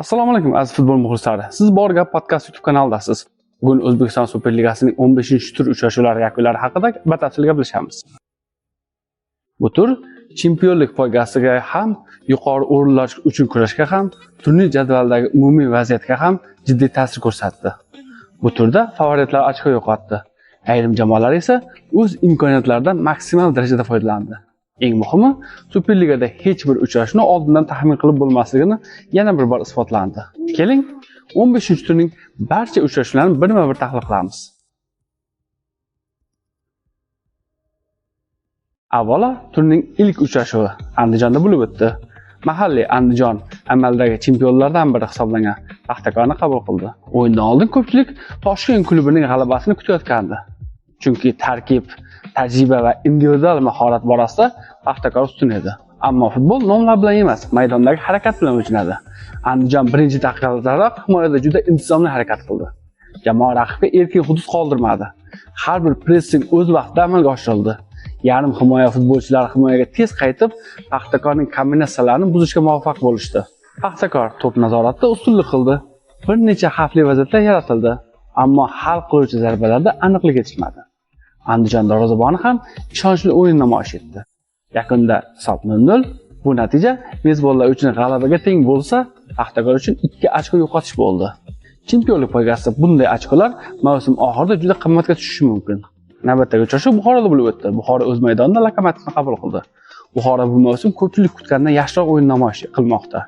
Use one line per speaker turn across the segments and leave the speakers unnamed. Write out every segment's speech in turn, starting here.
Assalomu alaykum aziz futbol muxlislari. Siz Bor Gap podcast YouTube kanalidasiz. Bugun O'zbekiston Super Ligasining 15-tur uchrashuvlari yakunlari haqida batafsil gaplashamiz. Bu tur chempionlik poygasiga ham, yuqori o'rinlar uchun kurashga ham, turnir jadvalidagi umumiy vaziyatga ham jiddiy ta'sir ko'rsatdi. Bu turda favoritlar ochko yo'qotdi. Ayrim jamoalar esa o'z imkoniyatlaridan maksimal darajada foydalandi. Eng muhimi, Super Ligada hech bir uchrashuvni oldindan taxmin qilib bo'lmasligini yana bir bor isbotlandi. Keling, 15-turning barcha uchrashuvlarini birma-bir tahlil qilamiz. Avvalo, turning ilk uchrashuvi Andijonda bo'lib o'tdi. Mahalliy Andijon amaldagi chempionlardan biri hisoblangan Paxtakorni qabul qildi. O'yindan oldin ko'pchilik Toshkent klubining g'alabasini kutayotgandi. Chunki tarkib, tajriba va individual mahorat borasida Paxtakor ustun edi. Ammo futbol nomlar bilan emas, maydondagi harakat bilan o'lchanadi. Andijon birinchi daqiqalardanoq himoyada juda intizomli harakat qildi. Jamoa raqibga erkin hudud qoldirmadi. Har bir pressing o'z vaqtida amalga oshirildi. Yarim himoya futbolchilari himoyaga tez qaytib, Paxtakorning kombinatsiyalarini buzishga muvaffaq bo'lishdi. Paxtakor to'p nazoratida ustunlik qildi. Bir necha xavfli vaziyatlar yaratildi, ammo hal qiluvchi zarbalarda aniqlik yetishmadi. Andijon darvozaboni ham ishonchli o'yin namoyish etdi. Yakunda hisob 0-0. Bu natija mezbonlar uchun g'alabaga teng bo'lsa, Paxtakor uchun 2 ochko yo'qotish bo'ldi. Chempionlik poygasida bunday ochkolar mavsum oxirida juda qimmatga tushishi mumkin. Navbatdagi uchrashuv Buxoroda bo'lib o'tdi. Buxoro o'z maydonida Lokomotivni qabul qildi. Buxoro bu mavsum ko'pchilik kutgandan yaxshiroq o'yin namoyish qilmoqda.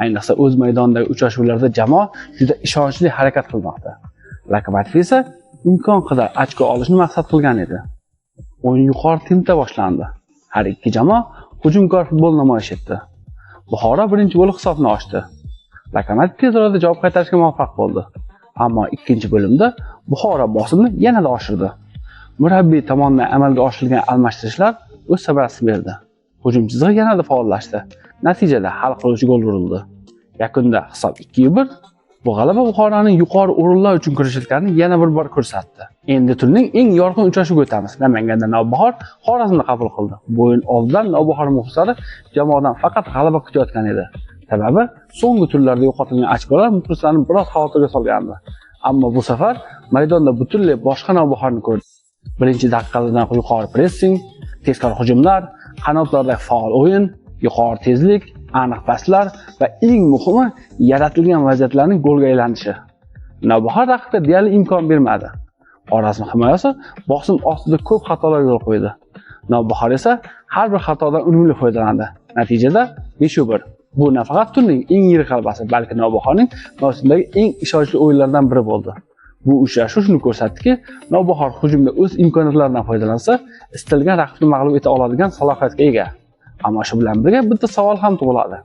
Ayniqsa o'z maydonidagi uchrashuvlarda jamoa juda ishonchli harakat qilmoqda. Lokomotiv esa imkon qadar ochko olishni maqsad qilgan edi. O'yin yuqori tempda boshlandi. Har ikki jamoa hujumkor futbol namoyish etdi. Buxoro birinchi bo'lib hisobni ochdi. Lokomotiv tez orada javob qaytarishga muvaffaq bo'ldi. Ammo ikkinchi bo'limda Buxoro bosimni yanada oshirdi. Murabbiy tomonidan amalga oshirilgan almashtirishlar o'z samarasini berdi. Hujum chizig'i yanada faollashdi. Natijada hal qiluvchi gol urildi. Yakunda hisob 2-1. Bu g'alaba Buxoroning yuqori o'rinlar uchun kurashayotganini yana bir bor ko'rsatdi. Endi turning eng yorqin uchrashuviga o'tamiz. Namanganda Navbahor Xorazmni qabul qildi. Bu o'yin oldidan Navbahor muxlislari jamoadan faqat g'alaba kutayotgan edi. Sababi so'nggi turlarda yo'qotilgan ochkolar muxlislarni biroz xavotirga solgandi. Ammo bu safar maydonda butunlay boshqa Navbahorni ko'rdik. Birinchi daqiqalardan yuqori pressing, tezkor hujumlar, qanotlardagi faol o'yin, yuqori tezlik, aniq paslar va eng muhimi yaratilgan vaziyatlarning golga aylanishi. Navbahor raqibga deyarli imkon bermadi. Xorazm himoyasi bosim ostida ko'p xatolarga yo'l qo'ydi. Navbahor esa har bir xatodan unumli foydalandi. Natijada 5-1. Bu nafaqat turning eng yirik g'alabasi, balki Navbahorning mavsumdagi eng ishonchli o'yinlaridan biri bo'ldi. Bu uchrashuv shuni ko'rsatdiki, Navbahor hujumda o'z imkoniyatlaridan foydalansa, istalgan raqibni mag'lub eta oladigan salohiyatga ega. Ammo shu bilan birga bitta savol ham tug'iladi.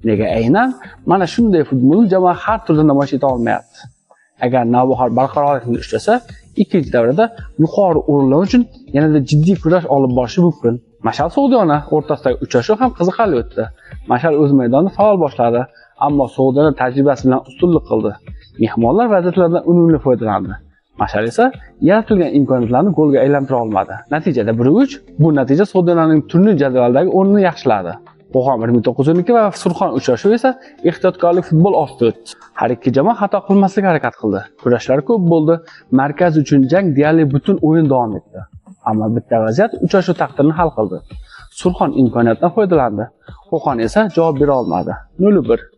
Nega aynan mana shunday futbolni jamoa har turda namoyish eta olmayapti? Agar Navbahor barqarorlikni ushlasa, ikkinchi davrada yuqori o'rinlar uchun yanada jiddiy kurash olib borishi mumkin. Mashal Sog'diyona o'rtasidagi uchrashuv ham qiziqarli o'tdi. Mashal o'z maydonida faol boshladi, ammo Sog'diyona tajribasi bilan ustunlik qildi. Mehmonlar vaziyatlardan unumli foydalandi. Mashal esa yaratilgan imkoniyatlarni golga aylantira olmadi. Natijada 1-3. Bu natija Sog'diyonaning turnir jadvalidagi o'rnini yaxshiladi. Qo'qon 1912 va Surxon uchrashuvi esa ehtiyotkorlik futbol ostida o'tdi. Har ikki jamoa xato qilmaslikka harakat qildi. Kurashlar ko'p bo'ldi. Markaz uchun jang deyarli butun o'yin davom etdi. Ammo bitta vaziyat uchrashuv taqdirini hal qildi. Surxon imkoniyatdan foydalandi. Qo'qon esa javob bera olmadi. 0-1.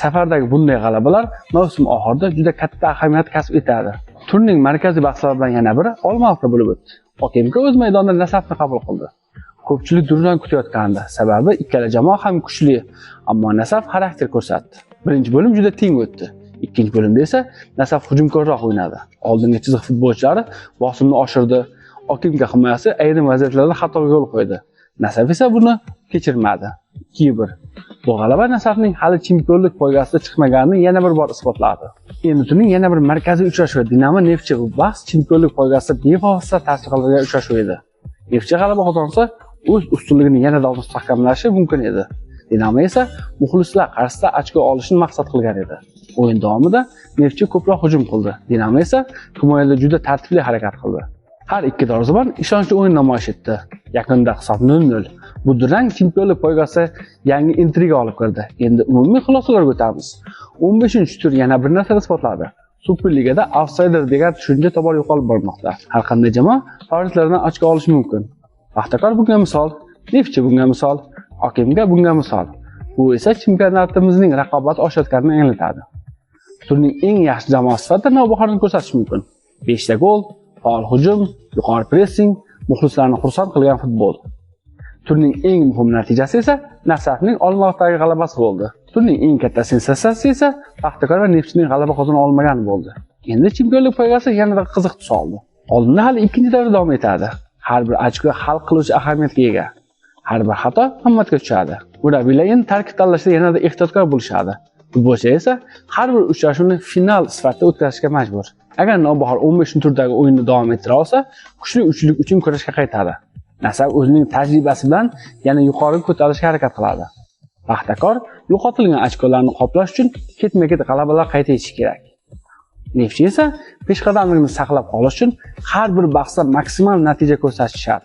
Safardagi bunday g'alabalar mavsum oxirida juda katta ahamiyat kasb etadi. Turning markaziy bahslaridan yana biri Olmaliqda bo'lib o'tdi. OKMK o'z maydonida Nasafni qabul qildi. Ko'pchilik durang kutayotgandi. Sababi ikkala jamoa ham kuchli, ammo Nasaf xarakter ko'rsatdi. Birinchi bo'lim juda teng o'tdi. Ikkinchi bo'limda esa Nasaf hujumkorroq o'ynadi. Oldingi chiziq futbolchilari bosimni oshirdi. OKMK himoyasi ayrim vaziyatlarda xatoga yo'l qo'ydi. Nasaf esa buni kechirmadi. 2-1. Bu g'alaba Nasafning hali chempionlik poygasida chiqmaganini yana bir bor isbotladi. Endi turning yana bir markaziy uchrashuvi Dinamo Neftchi bu bahs chempionlik poygasida bevosita ta'sir qiladigan uchrashuv edi. Neftchi g'alaba qozonsa, o'z ustunligini yanada mustahkamlashi mumkin edi. Dinamo esa muxlislar qarshisida ochko olishni maqsad qilgan edi. O'yin davomida Neftchi ko'proq hujum qildi. Dinamo esa himoyada juda tartibli harakat qildi. Har ikki darvozabon ishonchli o'yin namoyish etdi. Yakunda hisob 0-0. Bu durang chempionlik poygasi yangi intriga olib kirdi. Endi umumiy xulosalarga o'tamiz. 15-tur yana bir narsa isbotladi. Superligada outsider degan tushuncha tobora yo'qolib bormoqda. Har qanday jamoa favoritlardan ochko olishi mumkin. Paxtakor bunga misol, Neftchi bunga misol, Okimga bunga misol. Bu esa chempionatimizning raqobat oshayotganini anglatadi. Turning eng yaxshi jamoasi sifatida Navbahorni ko'rsatish mumkin. 5 ta gol, faol hujum, yuqori pressing, muxlislarni xursand qilgan futbol. Turning eng muhim natijasi esa Nasafning Olmaliqdagi g'alabasi bo'ldi. Turning eng katta sensatsiyasi esa Paxtakor va Neftchining g'alaba qozona olmagani bo'ldi. Endi chempionlik poygasi yanada qiziq tus oldi. Oldinda hali ikkinchi davra davom etadi. Har bir ochko hal qiluvchi ahamiyatga ega. Har bir xato qimmatga tushadi. Murabbiylar endi tarkib tanlashda yanada ehtiyotkor bo'lishadi. Futbolchi esa har bir uchrashuvni final sifatida o'tkazishga majbur. Agar Navbahor 15-turdagi o'yinni davom ettira olsa, kuchli uchlik uchun kurashga qaytadi. Nasaf o'zining tajribasi bilan yana yuqori ko'tarilishga harakat qiladi. Paxtakor yo'qotilgan ochkolarni qoplash uchun ketma-ket g'alabalar qayd etishi kerak. Neftchi esa peshqadamligini saqlab qolish uchun har bir bahsda maksimal natija ko'rsatish shart.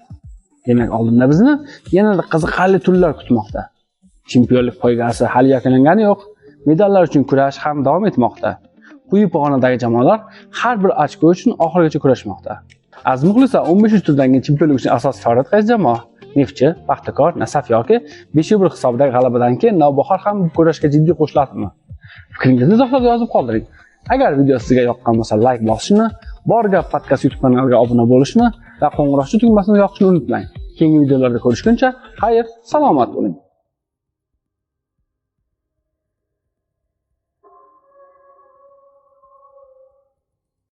Demak, oldinda bizni yanada qiziqarli turlar kutmoqda. Chempionlik poygasi hali yakunlangani yo'q. Medallar uchun kurash ham davom etmoqda. Quyi pog'onadagi jamoalar har bir ochko uchun oxirigacha kurashmoqda. Az muxlislar 15-turdagi chempionlik uchun asosiy favorit qaysi jamoa? Neftchi, Paxtakor, Nasaf yoki 5-1 hisobidagi g'alabadan keyin Navbahor ham bu kurashga jiddiy qo'shiladimi? Fikringizni izohlarga yozib qoldiring. Agar video sizga yoqqan bo'lsa, like bosishni, Borgap podkast YouTube kanaliga obuna bo'lishni va qo'ng'iroqcha tugmasini yoqishni unutmang. Keyingi videolarda ko'rishguncha, xayr, salomat bo'ling.